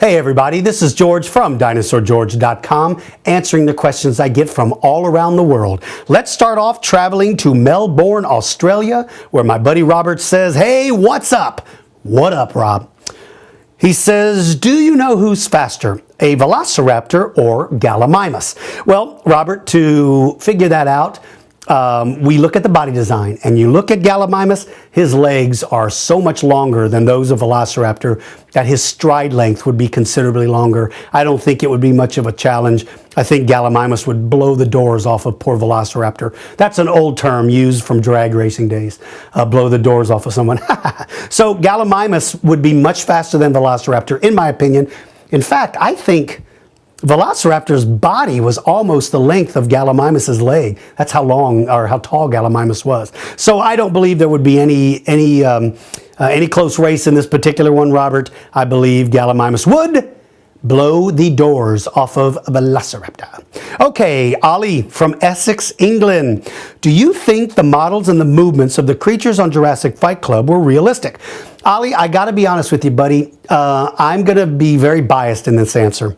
Hey everybody, this is George from DinosaurGeorge.com, answering the questions I get from all around the world. Let's start off traveling to Melbourne, Australia, where my buddy Robert says, hey, what's up? What up, Rob? He says, do you know who's faster, a velociraptor or Gallimimus? Well, Robert, to figure that out, we look at the body design, and you look at Gallimimus, his legs are so much longer than those of Velociraptor that his stride length would be considerably longer. I don't think it would be much of a challenge. I think Gallimimus would blow the doors off of poor Velociraptor. That's an old term used from drag racing days, blow the doors off of someone. So Gallimimus would be much faster than Velociraptor, in my opinion. In fact, I think Velociraptor's body was almost the length of Gallimimus's leg. That's how long or how tall Gallimimus was. So I don't believe there would be any close race in this particular one, Robert. I believe Gallimimus would blow the doors off of Velociraptor. Okay, Ollie from Essex, England. Do you think the models and the movements of the creatures on Jurassic Fight Club were realistic? Ollie, I got to be honest with you, buddy. I'm going to be very biased in this answer.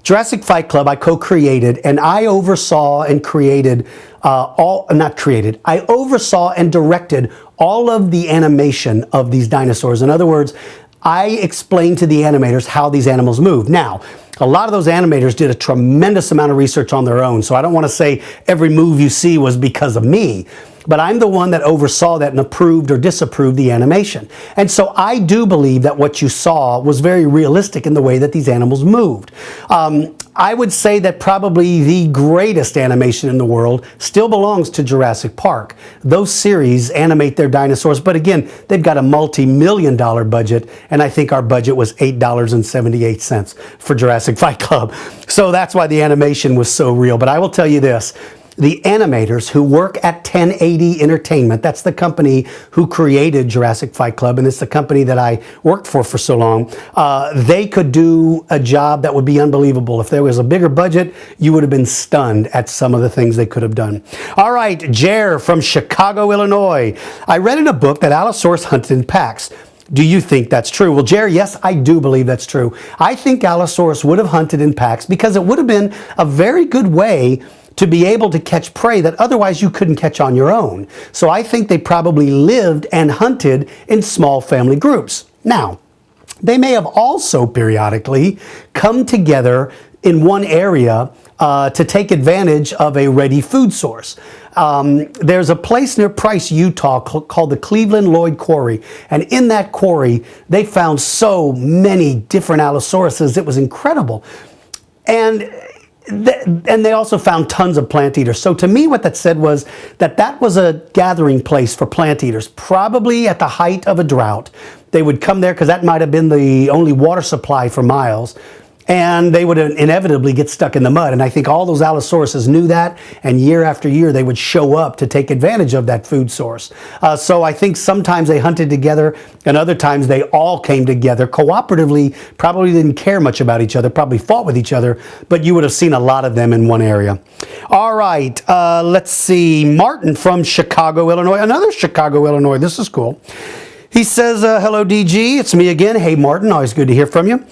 Jurassic Fight Club I co-created, and I oversaw and created I oversaw and directed all of the animation of these dinosaurs. In other words, I explained to the animators how these animals move. Now, a lot of those animators did a tremendous amount of research on their own, so I don't want to say every move you see was because of me. But I'm the one that oversaw that and approved or disapproved the animation. And so I do believe that what you saw was very realistic in the way that these animals moved. I would say that probably the greatest animation in the world still belongs to Jurassic Park. Those series animate their dinosaurs, but again, they've got a multi-million-dollar budget, and I think our budget was $8.78 for Jurassic Fight Club. So that's why the animation was so real. But I will tell you this. The animators who work at 1080 Entertainment, that's the company who created Jurassic Fight Club, and it's the company that I worked for so long, they could do a job that would be unbelievable. If there was a bigger budget, you would have been stunned at some of the things they could have done. All right, Jair from Chicago, Illinois. I read in a book that Allosaurus hunted in packs. Do you think that's true? Well, Jair, yes, I do believe that's true. I think Allosaurus would have hunted in packs because it would have been a very good way to be able to catch prey that otherwise you couldn't catch on your own. So I think they probably lived and hunted in small family groups. Now, they may have also periodically come together in one area to take advantage of a ready food source. There's a place near Price, Utah called the Cleveland Lloyd Quarry. And in that quarry, they found so many different Allosauruses. It was incredible. And they also found tons of plant eaters. So to me, what that said was that was a gathering place for plant eaters, probably at the height of a drought. They would come there because that might have been the only water supply for miles. And they would inevitably get stuck in the mud. And I think all those Allosauruses knew that, and year after year they would show up to take advantage of that food source. So I think sometimes they hunted together, and other times they all came together cooperatively, probably didn't care much about each other, probably fought with each other, but you would have seen a lot of them in one area. All right, let's see. Martin from Chicago, Illinois. Another Chicago, Illinois. This is cool. He says, hello, DG. It's me again. Hey, Martin. Always good to hear from you.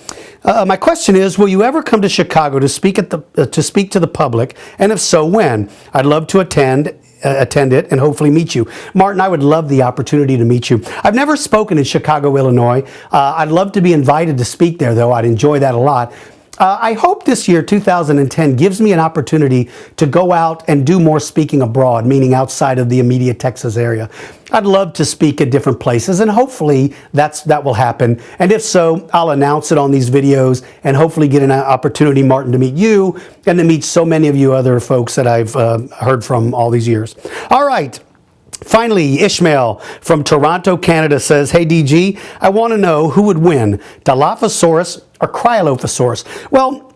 My question is, will you ever come to Chicago to speak to the public? And if so, when? I'd love to attend it and hopefully meet you. Martin, I would love the opportunity to meet you. I've never spoken in Chicago, Illinois. I'd love to be invited to speak there, though. I'd enjoy that a lot. I hope this year, 2010, gives me an opportunity to go out and do more speaking abroad, meaning outside of the immediate Texas area. I'd love to speak at different places, and hopefully that will happen. And if so, I'll announce it on these videos and hopefully get an opportunity, Martin, to meet you and to meet so many of you other folks that I've heard from all these years. All right. Finally, Ishmael from Toronto, Canada says, hey, DG, I want to know who would win, Dilophosaurus or Cryolophosaurus? Well,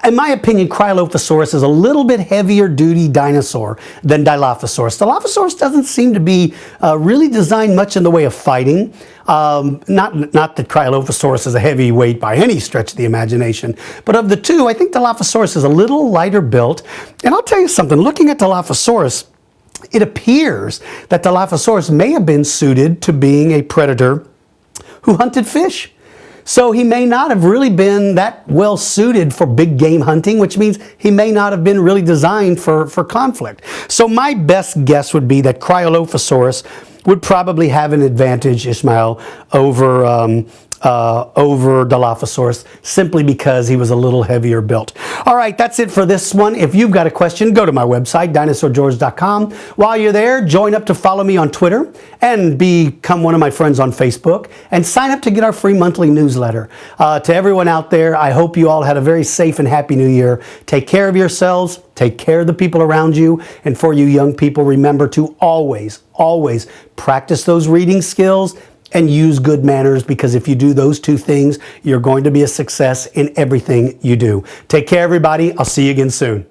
in my opinion, Cryolophosaurus is a little bit heavier duty dinosaur than Dilophosaurus. Dilophosaurus doesn't seem to be really designed much in the way of fighting. Not that Cryolophosaurus is a heavyweight by any stretch of the imagination, but of the two, I think Dilophosaurus is a little lighter built. And I'll tell you something, looking at Dilophosaurus, it appears that Dilophosaurus may have been suited to being a predator who hunted fish. So he may not have really been that well suited for big game hunting, which means he may not have been really designed for conflict. So my best guess would be that Cryolophosaurus would probably have an advantage, Ishmael, over Dilophosaurus, simply because he was a little heavier built. All right, that's it for this one. If you've got a question, go to my website, dinosaurgeorge.com. While you're there, join up to follow me on Twitter and become one of my friends on Facebook, and sign up to get our free monthly newsletter. To everyone out there, I hope you all had a very safe and happy new year. Take care of yourselves, take care of the people around you, and for you young people, remember to always practice those reading skills and use good manners, because if you do those two things, you're going to be a success in everything you do. Take care, everybody. I'll see you again soon.